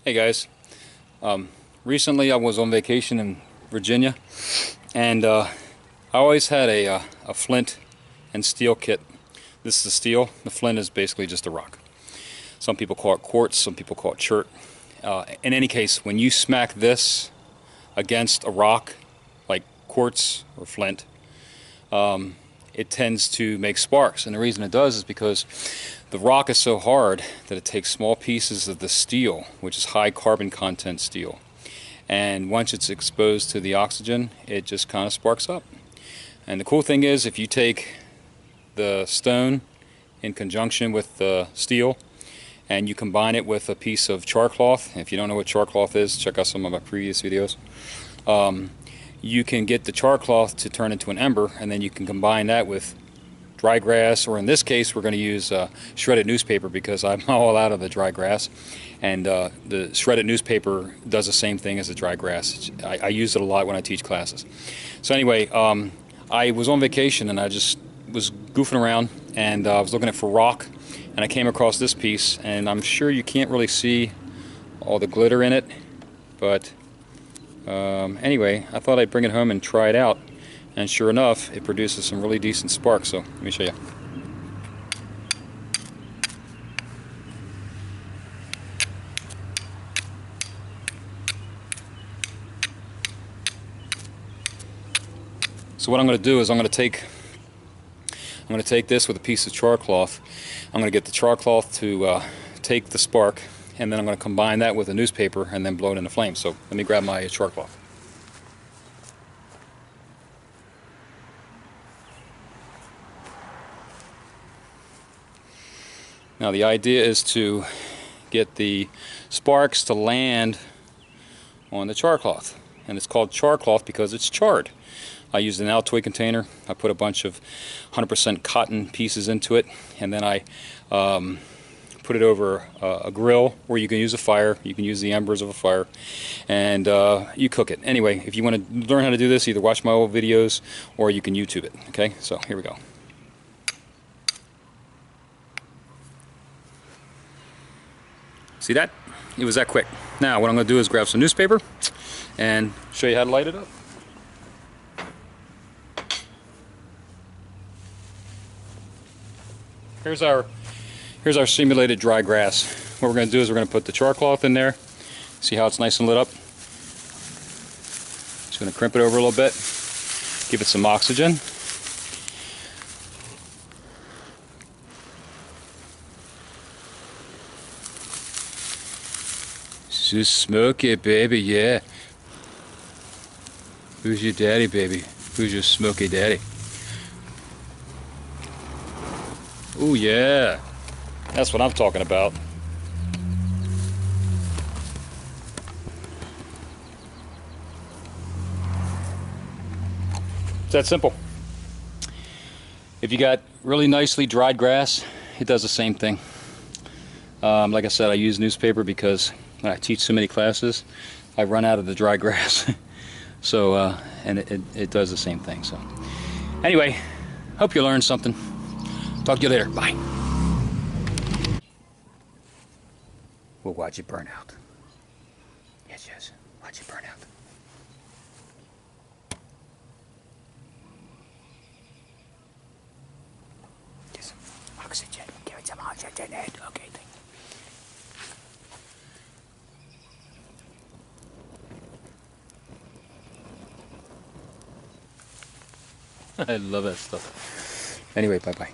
Hey guys, recently I was on vacation in Virginia, and I always had a flint and steel kit. This is the steel. The flint is basically just a rock. Some people call it quartz, some people call it chert. In any case, when you smack this against a rock like quartz or flint, it tends to make sparks, and the reason it does is because the rock is so hard that it takes small pieces of the steel, which is high carbon content steel, and once it's exposed to the oxygen, it just kind of sparks up. And the cool thing is, if you take the stone in conjunction with the steel and you combine it with a piece of char cloth, if you don't know what char cloth is, check out some of my previous videos. You can get the char cloth to turn into an ember, and then you can combine that with dry grass, or in this case we're going to use shredded newspaper because I'm all out of the dry grass, and the shredded newspaper does the same thing as the dry grass. I use it a lot when I teach classes. So anyway, I was on vacation and I just was goofing around, and I was looking for rock, and I came across this piece, and I'm sure you can't really see all the glitter in it, but anyway, I thought I'd bring it home and try it out, and sure enough, it produces some really decent sparks. So let me show you. So what I'm going to do is I'm going to take this with a piece of char cloth. I'm going to get the char cloth to take the spark, and then I'm going to combine that with a newspaper and then blow it into flames. So let me grab my char cloth. Now the idea is to get the sparks to land on the char cloth, and it's called char cloth because it's charred. I used an Altoid container. I put a bunch of 100% cotton pieces into it, and then I put it over a grill, or you can use a fire. You can use the embers of a fire, and you cook it. Anyway, if you want to learn how to do this, either watch my old videos or you can YouTube it. Okay, so here we go. See that? It was that quick. Now what I'm going to do is grab some newspaper and show you how to light it up. Here's our simulated dry grass. What we're going to do is we're going to put the char cloth in there. See how it's nice and lit up? Just going to crimp it over a little bit, give it some oxygen. So smoky, baby, yeah. Who's your daddy, baby? Who's your smoky daddy? Oh yeah, that's what I'm talking about. It's that simple. If you got really nicely dried grass, it does the same thing. Like I said, I use newspaper because I teach so many classes, I run out of the dry grass. So, and it does the same thing. So, anyway, hope you learned something. Talk to you later. Bye. We'll watch it burn out. Yes, yes. Watch it burn out. Get some oxygen. Give it some oxygen. Okay. I love that stuff. Anyway, bye-bye.